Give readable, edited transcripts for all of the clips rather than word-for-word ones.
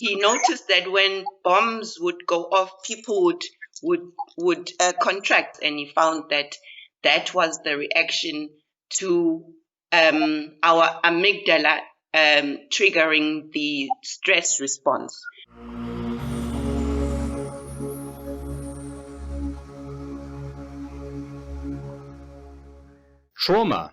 he noticed that when bombs would go off, people would contract, and he found that that was the reaction to our amygdala triggering the stress response. Trauma.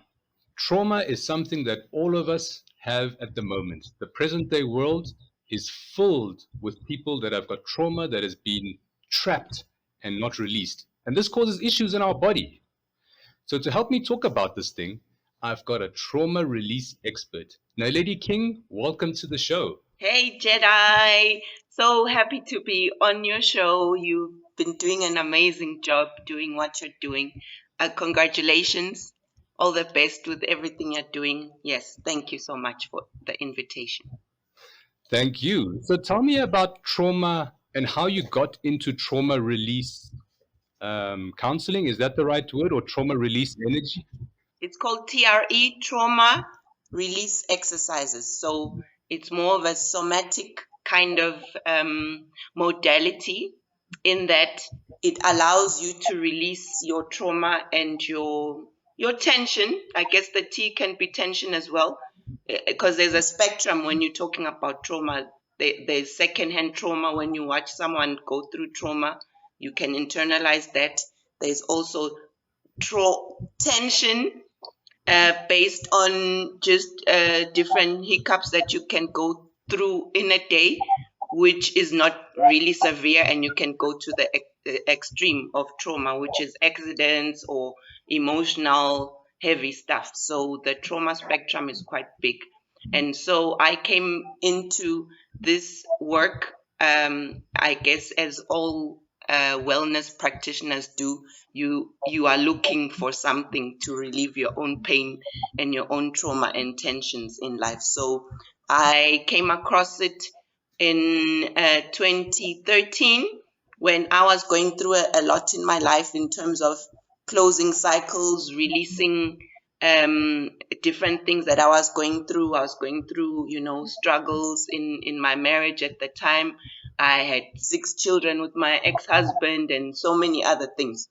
Trauma is something that all of us have at the moment. The present day world is filled with people that have got trauma that has been trapped and not released. And this causes issues in our body. So to help me talk about this thing, I've got a trauma release expert. Naledi King, welcome to the show. Hey Jedi, so happy to be on your show. You've been doing an amazing job doing what you're doing. Congratulations. All the best with everything you're doing. Yes, thank you so much for the invitation. Thank you. So tell me about trauma and how you got into trauma release counseling. Is that the right word, or trauma release energy? It's called TRE, trauma release exercises. So it's more of a somatic kind of modality, in that it allows you to release your trauma and your tension. I guess the T can be tension as well, because there's a spectrum when you're talking about trauma. There's secondhand trauma. When you watch someone go through trauma, you can internalize that. There's also tension based on just different hiccups that you can go through in a day, which is not really severe, and you can go to the extreme of trauma, which is accidents or emotional heavy stuff. So the trauma spectrum is quite big. And so I came into this work, I guess, as all wellness practitioners do. You are looking for something to relieve your own pain and your own trauma and tensions in life. So I came across it in 2013, when I was going through a lot in my life in terms of closing cycles, releasing different things that I was going through. I was going through, struggles in my marriage at the time. I had 6 children with my ex-husband and so many other things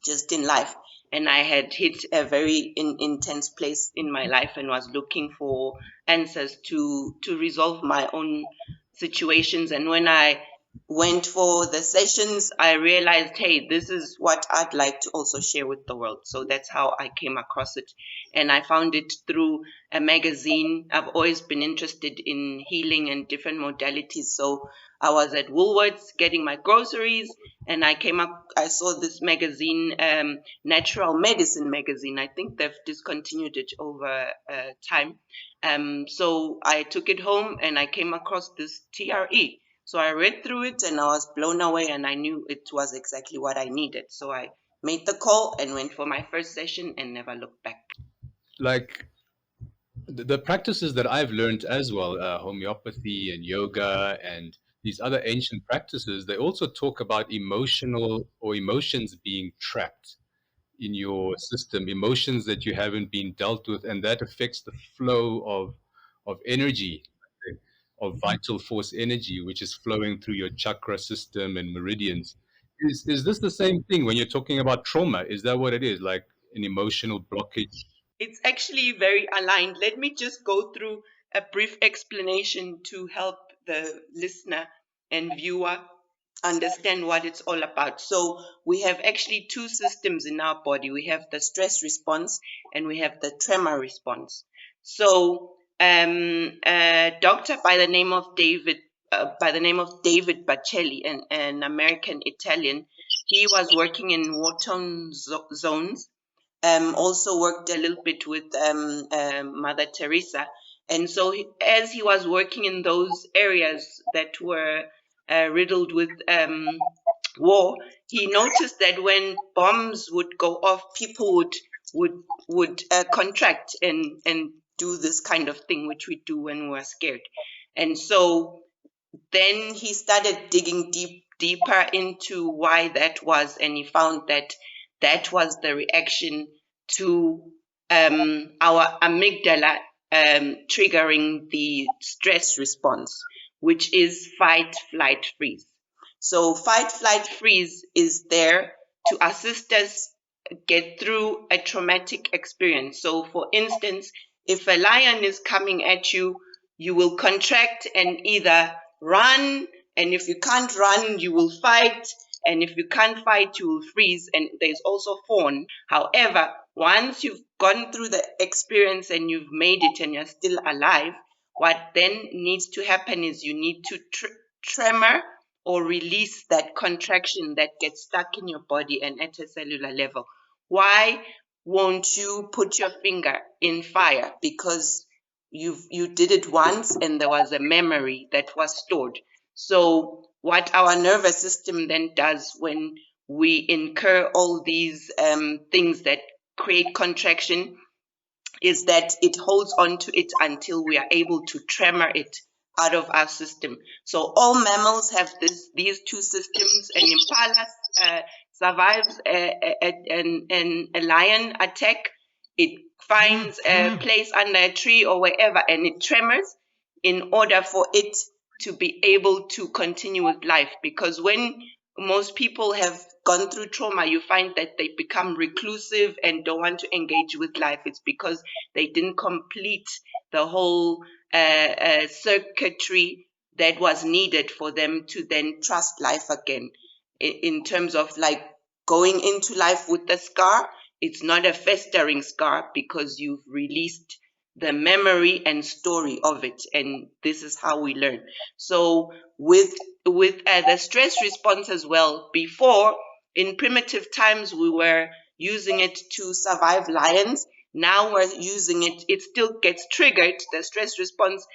just in life. And I had hit a very intense place in my life and was looking for answers to resolve my own situations. And when I went for the sessions, I realized, hey, this is what I'd like to also share with the world. So that's how I came across it. And I found it through a magazine. I've always been interested in healing and different modalities. So I was at Woolworths getting my groceries, and I saw this magazine, Natural Medicine magazine. I think they've discontinued it over time. So I took it home and I came across this TRE. So I read through it and I was blown away, and I knew it was exactly what I needed. So I made the call and went for my first session and never looked back. Like the practices that I've learned as well, homeopathy and yoga and these other ancient practices, they also talk about emotions being trapped in your system, emotions that you haven't been dealt with, and that affects the flow of energy, of vital force energy, which is flowing through your chakra system and meridians. Is this the same thing when you're talking about trauma? Is that what it is, like an emotional blockage? It's actually very aligned. Let me just go through a brief explanation to help the listener and viewer understand what it's all about. So we have actually 2 systems in our body. We have the stress response and we have the tremor response. So a doctor by the name of David Bacelli, an American Italian, he was working in war-torn zones. Also worked a little bit with Mother Teresa. And so as he was working in those areas that were riddled with war, he noticed that when bombs would go off, people would contract and do this kind of thing, which we do when we're scared. And so then he started digging deeper into why that was, and he found that that was the reaction to our amygdala triggering the stress response, which is fight, flight, freeze. So fight, flight, freeze is there to assist us get through a traumatic experience. So for instance, if a lion is coming at you, you will contract and either run, and if you can't run, you will fight, and if you can't fight, you will freeze, and there's also fawn. However, once you've gone through the experience and you've made it and you're still alive, what then needs to happen is you need to tremor or release that contraction that gets stuck in your body and at a cellular level. Why won't you put your finger in fire? Because you did it once and there was a memory that was stored. So what our nervous system then does when we incur all these things that create contraction is that it holds on to it until we are able to tremor it out of our system. So all mammals have these two systems. An impala survives a lion attack. It finds a place under a tree or wherever and it tremors in order for it to be able to continue with life. Because when most people have gone through trauma, you find that they become reclusive and don't want to engage with life. It's because they didn't complete the whole circuitry that was needed for them to then trust life again. In terms of like going into life with the scar, it's not a festering scar because you've released the memory and story of it, and this is how we learn. So with the stress response as well, before in primitive times we were using it to survive lions. Now we're using it, it still gets triggered, the stress response,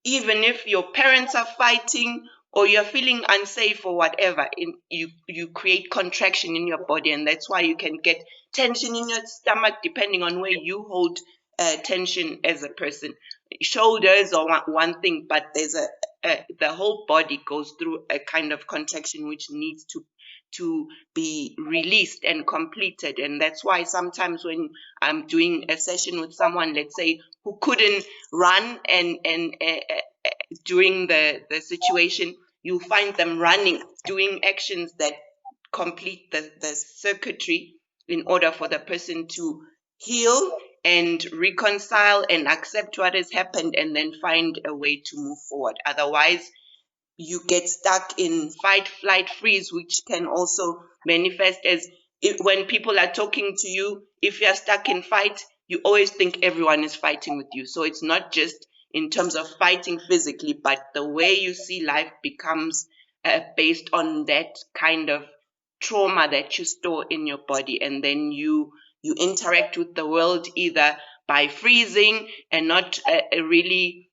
even if your parents are fighting or you're feeling unsafe or whatever, you create contraction in your body, and that's why you can get tension in your stomach depending on where you hold tension as a person. Shoulders are one thing, but there's the whole body goes through a kind of contraction which needs to be released and completed. And that's why sometimes when I'm doing a session with someone, let's say, who couldn't run and during the situation, you find them running, doing actions that complete the circuitry in order for the person to heal and reconcile and accept what has happened and then find a way to move forward. Otherwise, you get stuck in fight, flight, freeze, which can also manifest as when people are talking to you, if you're stuck in fight, you always think everyone is fighting with you. So it's not just in terms of fighting physically, but the way you see life becomes based on that kind of trauma that you store in your body, and then you interact with the world either by freezing and not really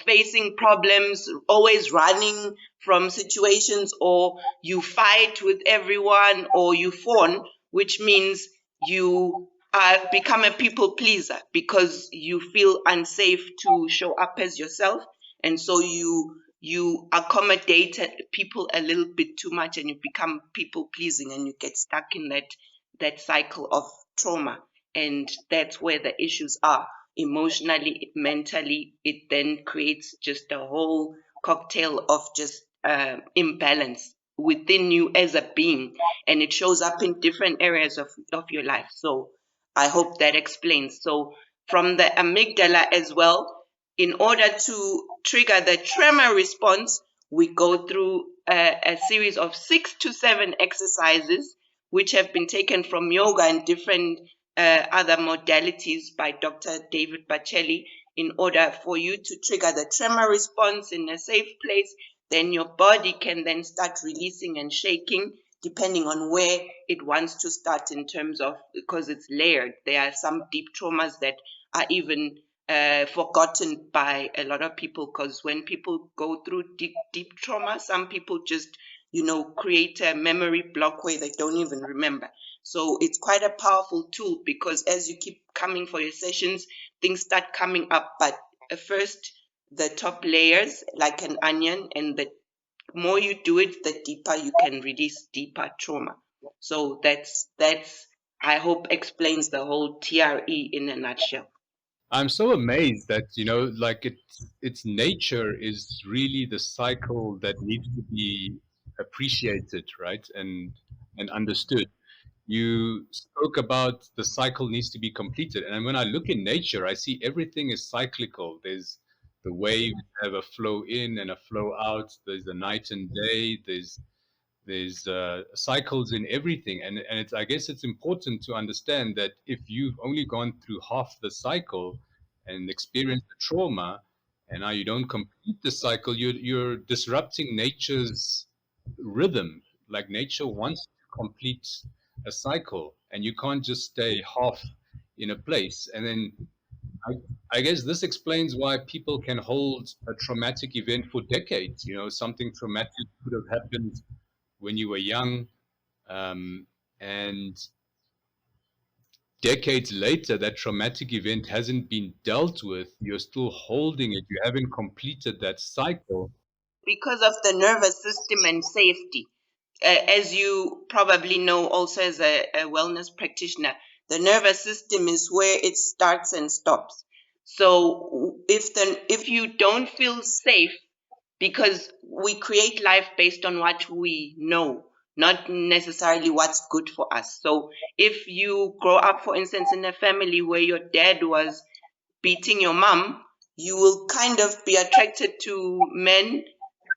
facing problems, always running from situations, or you fight with everyone, or you fawn, which means you become a people pleaser because you feel unsafe to show up as yourself, and so you accommodate people a little bit too much, and you become people pleasing, and you get stuck in that cycle of trauma, and that's where the issues are. Emotionally, mentally, it then creates just a whole cocktail of just imbalance within you as a being, and it shows up in different areas of your life. So I hope that explains. So from the amygdala as well, in order to trigger the tremor response, we go through a series of 6 to 7 exercises which have been taken from yoga and different other modalities by Dr. David Bacelli in order for you to trigger the tremor response in a safe place. Then your body can then start releasing and shaking depending on where it wants to start in terms of, because it's layered. There are some deep traumas that are even forgotten by a lot of people, because when people go through deep trauma, some people just create a memory block where they don't even remember. So it's quite a powerful tool, because as you keep coming for your sessions, things start coming up. But first, the top layers, like an onion, and the more you do it, the deeper you can release deeper trauma. So that's I hope explains the whole TRE in a nutshell. I'm so amazed that, like its nature is really the cycle that needs to be appreciated, right? And understood. You spoke about the cycle needs to be completed. And when I look in nature, I see everything is cyclical. There's the waves have a flow in and a flow out. There's the night and day. There's cycles in everything, and it's, I guess it's important to understand that if you've only gone through half the cycle and experienced the trauma, and now you don't complete the cycle, you're disrupting nature's rhythm. Like nature wants to complete a cycle, and you can't just stay half in a place. And then I, I guess this explains why people can hold a traumatic event for decades. Something traumatic could have happened when you were young, and decades later, that traumatic event hasn't been dealt with. You're still holding it. You haven't completed that cycle. Because of the nervous system and safety. As you probably know, also as a wellness practitioner, the nervous system is where it starts and stops. So if you don't feel safe, because we create life based on what we know, not necessarily what's good for us. So if you grow up, for instance, in a family where your dad was beating your mom, you will kind of be attracted to men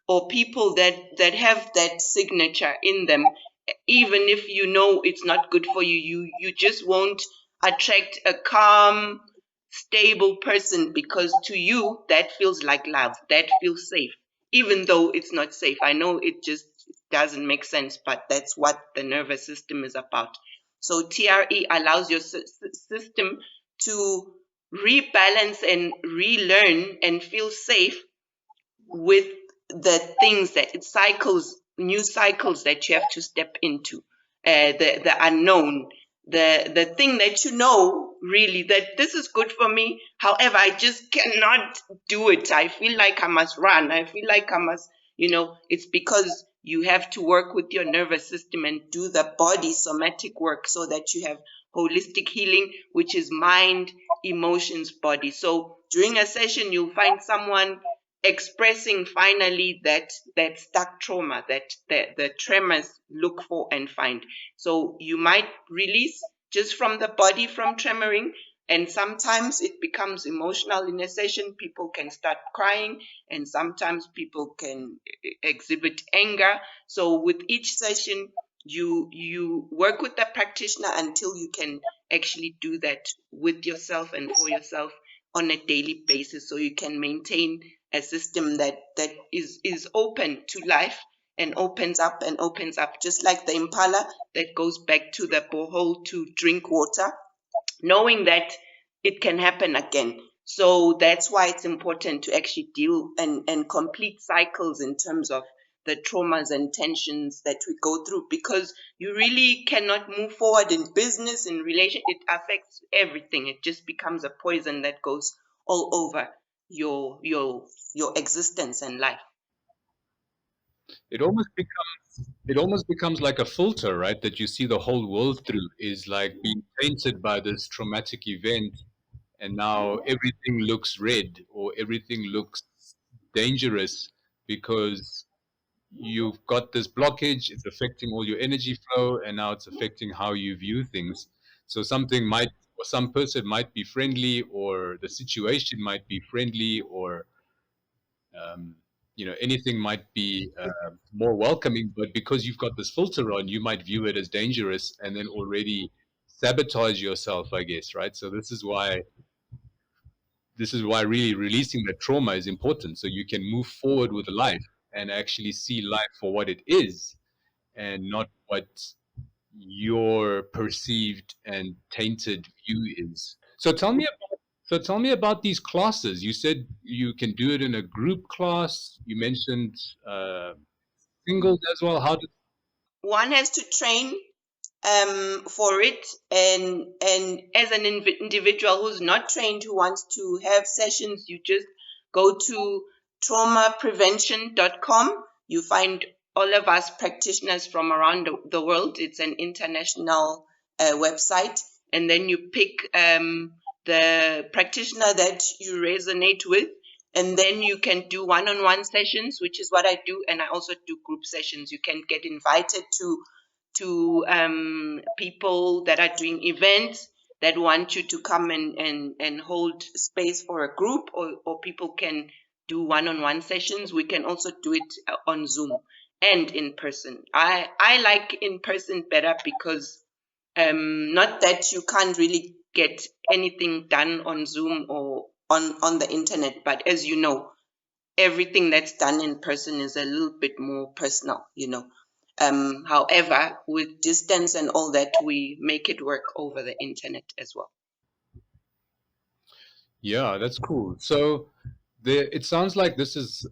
or people that have that signature in them, even if you know it's not good for you. You just won't attract a calm, stable person, because to you that feels like love, that feels safe, even though it's not safe. I know it just doesn't make sense, but that's what the nervous system is about. So TRE allows your system to rebalance and relearn and feel safe with the things that it cycles, new cycles that you have to step into, the unknown, the thing that you know really that this is good for me. However, I just cannot do it. I feel like I must run. I feel like I must, it's because you have to work with your nervous system and do the body somatic work so that you have holistic healing, which is mind, emotions, body. So during a session, you'll find someone expressing finally that stuck trauma that the tremors look for and find. So you might release just from the body from tremoring, and sometimes it becomes emotional in a session. People can start crying, and sometimes people can exhibit anger. So with each session, you work with the practitioner until you can actually do that with yourself and for yourself on a daily basis, so you can maintain a system that is open to life and opens up, just like the impala that goes back to the borehole to drink water, knowing that it can happen again. So that's why it's important to actually deal and complete cycles in terms of the traumas and tensions that we go through, because you really cannot move forward in business, in relation. It affects everything. It just becomes a poison that goes all over your existence and life. It almost becomes like a filter, right? That you see the whole world through is like being tainted by this traumatic event, and now everything looks red or everything looks dangerous because you've got this blockage. It's affecting all your energy flow, and now it's affecting how you view things. So something might, or some person might be friendly, or the situation might be friendly, or um, anything might be more welcoming. But because you've got this filter on, you might view it as dangerous, and then already sabotage yourself, I guess, right? So this is why really releasing the trauma is important, so you can move forward with life and actually see life for what it is and not what your perceived and tainted view is. So tell me about these classes. You said you can do it in a group class. You mentioned singles as well. How does One has to train for it, and as an individual who's not trained, who wants to have sessions, you just go to traumaprevention.com. You find all of us practitioners from around the world. It's an international website, and then you pick the practitioner that you resonate with, and then you can do one-on-one sessions, which is what I do, and I also do group sessions. You can get invited to people that are doing events that want you to come and hold space for a group, or people can do one-on-one sessions. We can also do it on Zoom and in person. I like in person better because not that you can't really get anything done on Zoom or on the internet, but as you know, everything that's done in person is a little bit more personal, you know. However, with distance and all that, we make it work over the internet as well. Yeah, that's cool. So it sounds like this is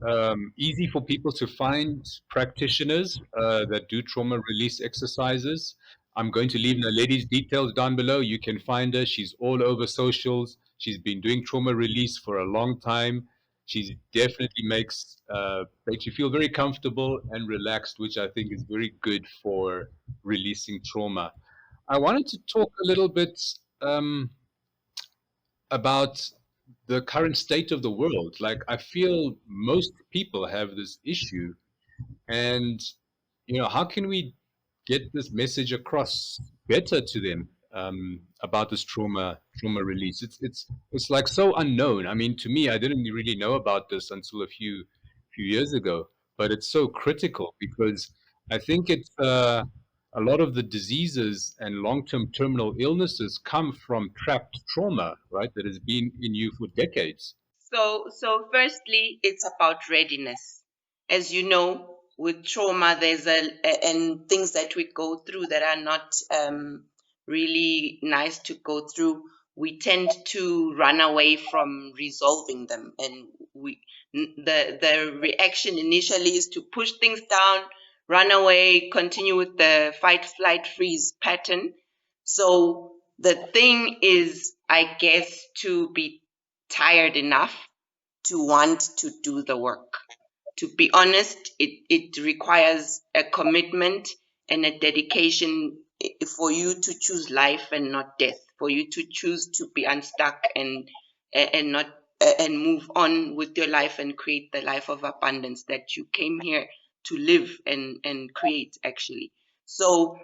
easy for people to find practitioners that do trauma release exercises. I'm going to leave Naledi's details down below. You can find her. She's all over socials. She's been doing trauma release for a long time. She definitely makes you feel very comfortable and relaxed, which I think is very good for releasing trauma. I wanted to talk a little bit about the current state of the world. Like, I feel most people have this issue, and how can we get this message across better to them about this trauma release? It's like so unknown. I mean, to me, I didn't really know about this until a few years ago, but it's so critical because I think it's a lot of the diseases and long-term terminal illnesses come from trapped trauma, right? That has been in you for decades. So firstly, it's about readiness. As you know, with trauma, and things that we go through that are not really nice to go through. We tend to run away from resolving them, and the reaction initially is to push things down, run away, continue with the fight, flight, freeze pattern. So the thing is, I guess, to be tired enough to want to do the work. To be honest, it requires a commitment and a dedication for you to choose life and not death, for you to choose to be unstuck and not and move on with your life and create the life of abundance that you came here to live and create actually. So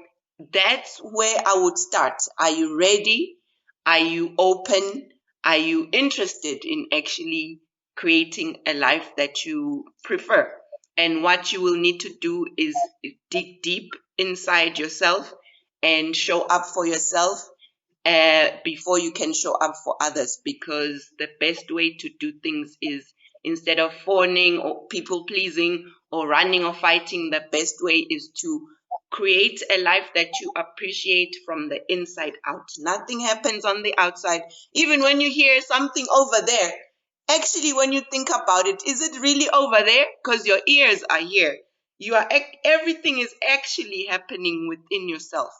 that's where I would start. Are you ready? Are you open? Are you interested in actually creating a life that you prefer? And what you will need to do is dig deep inside yourself and show up for yourself before you can show up for others. Because the best way to do things is, instead of fawning or people pleasing or running or fighting, the best way is to create a life that you appreciate from the inside out. Nothing happens on the outside. Even when you hear something over there, actually, when you think about it, is it really over there? Because your ears are here. Everything is actually happening within yourself.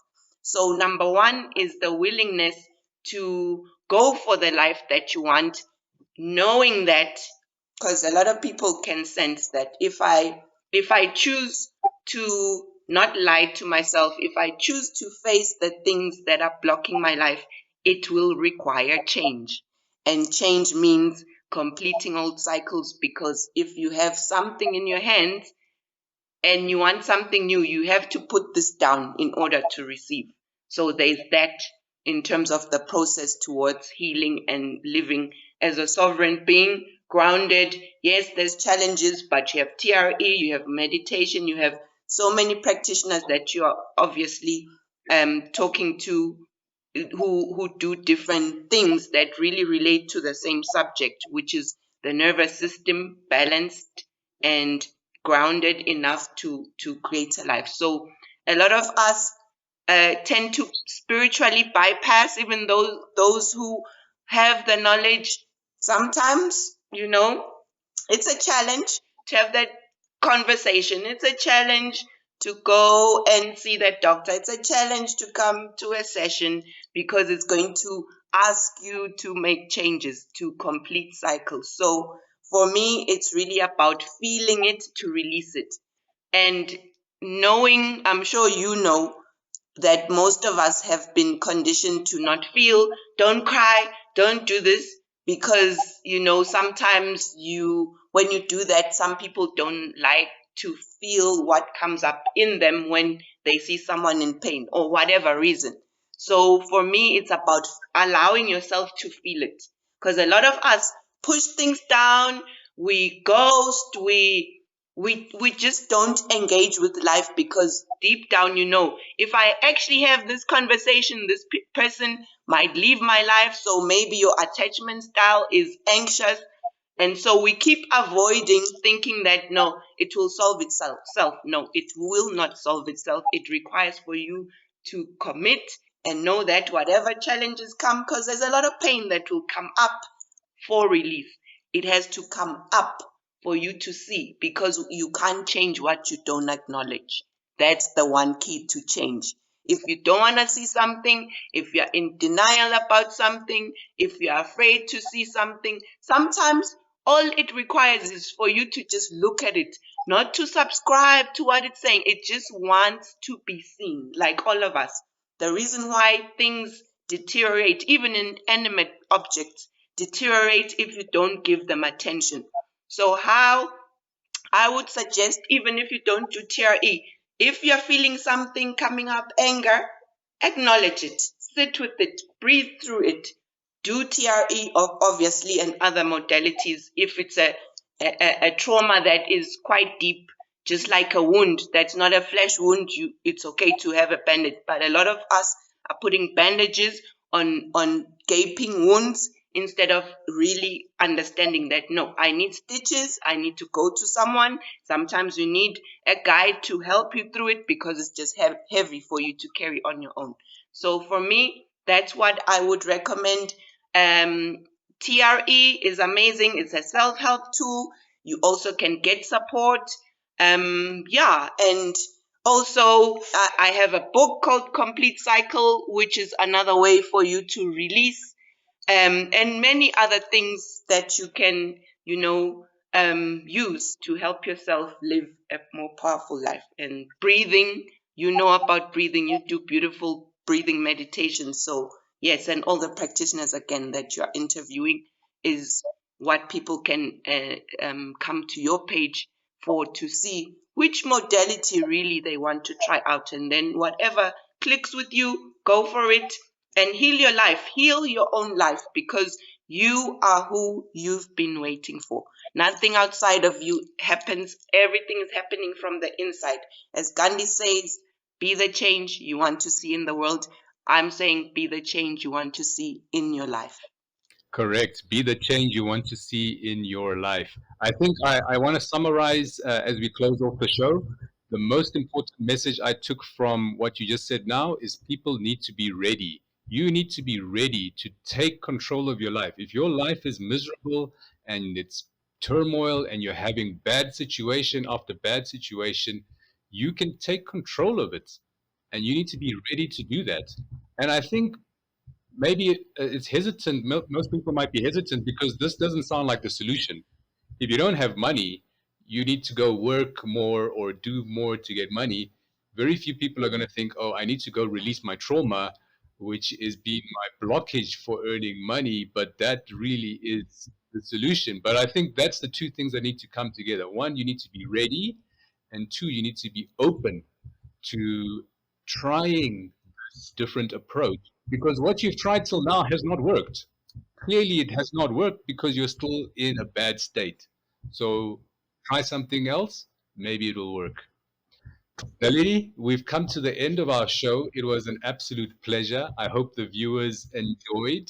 So number one is the willingness to go for the life that you want, knowing that, because a lot of people can sense that if I choose to not lie to myself, if I choose to face the things that are blocking my life, it will require change. And change means completing old cycles, because if you have something in your hands and you want something new, you have to put this down in order to receive. So there's that in terms of the process towards healing and living as a sovereign being, grounded. Yes, there's challenges, but you have TRE, you have meditation, you have so many practitioners that you are obviously talking to, who do different things that really relate to the same subject, which is the nervous system balanced and grounded enough to create a life. So a lot of us tend to spiritually bypass even those who have the knowledge. Sometimes, it's a challenge to have that conversation. It's a challenge to go and see that doctor. It's a challenge to come to a session, because it's going to ask you to make changes, to complete cycles. So for me, it's really about feeling it to release it. And knowing, I'm sure you know, that most of us have been conditioned to not feel, don't cry, don't do this, because sometimes when you do that, some people don't like to feel what comes up in them when they see someone in pain or whatever reason. So for me, it's about allowing yourself to feel it, because a lot of us push things down, we ghost, we just don't engage with life, because deep down, if I actually have this conversation, this person might leave my life. So maybe your attachment style is anxious, and so we keep avoiding, thinking that no, it will solve itself. No, it will not solve itself. It requires for you to commit and know that whatever challenges come, because there's a lot of pain that will come up for release. It has to come up for you to see, because you can't change what you don't acknowledge. That's the one key to change. If you don't want to see something, if you're in denial about something, if you're afraid to see something, sometimes all it requires is for you to just look at it, not to subscribe to what it's saying. It just wants to be seen, like all of us. The reason why things deteriorate, even in animate objects, deteriorate if you don't give them attention. So how I would suggest, even if you don't do TRE, if you're feeling something coming up, anger, acknowledge it, sit with it, breathe through it. Do TRE, obviously, and other modalities if it's a trauma that is quite deep, just like a wound that's not a flesh wound. It's okay to have a bandage, but a lot of us are putting bandages on gaping wounds, instead of really understanding that no, I need stitches, I need to go to someone. Sometimes you need a guide to help you through it, because it's just heavy for you to carry on your own. So for me, that's what I would recommend. TRE is amazing. It's a self-help tool. You also can get support. Yeah, and also I have a book called Complete Cycle, which is another way for you to release, and many other things that you can, use to help yourself live a more powerful life. And breathing, about breathing, you do beautiful breathing meditation. So yes, and all the practitioners again that you're interviewing is what people can come to your page for, to see which modality really they want to try out, and then whatever clicks with you, go for it and heal your life, heal your own life, because you are who you've been waiting for. Nothing outside of you happens. Everything is happening from the inside. As Gandhi says, be the change you want to see in the world. I'm saying be the change you want to see in your life. Correct. Be the change you want to see in your life. I think I want to summarize as we close off the show. The most important message I took from what you just said now is people need to be ready. You need to be ready to take control of your life. If your life is miserable and it's turmoil and you're having bad situation after bad situation, you can take control of it. And you need to be ready to do that. And I think maybe it's hesitant. Most people might be hesitant because this doesn't sound like the solution. If you don't have money, you need to go work more or do more to get money. Very few people are going to think, oh, I need to go release my trauma, which is being my blockage for earning money. But that really is the solution. But I think that's the two things that need to come together. One, you need to be ready. And two, you need to be open to trying this different approach, because what you've tried till now has not worked. Clearly, it has not worked because you're still in a bad state. So try something else. Maybe it will work. Naledi, we've come to the end of our show. It was an absolute pleasure. I hope the viewers enjoyed.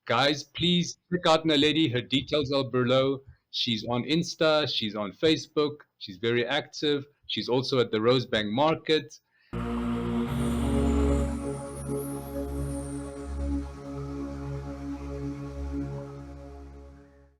Guys, please check out Naledi. Her details are below. She's on Insta, she's on Facebook, she's very active. She's also at the Rosebank Market.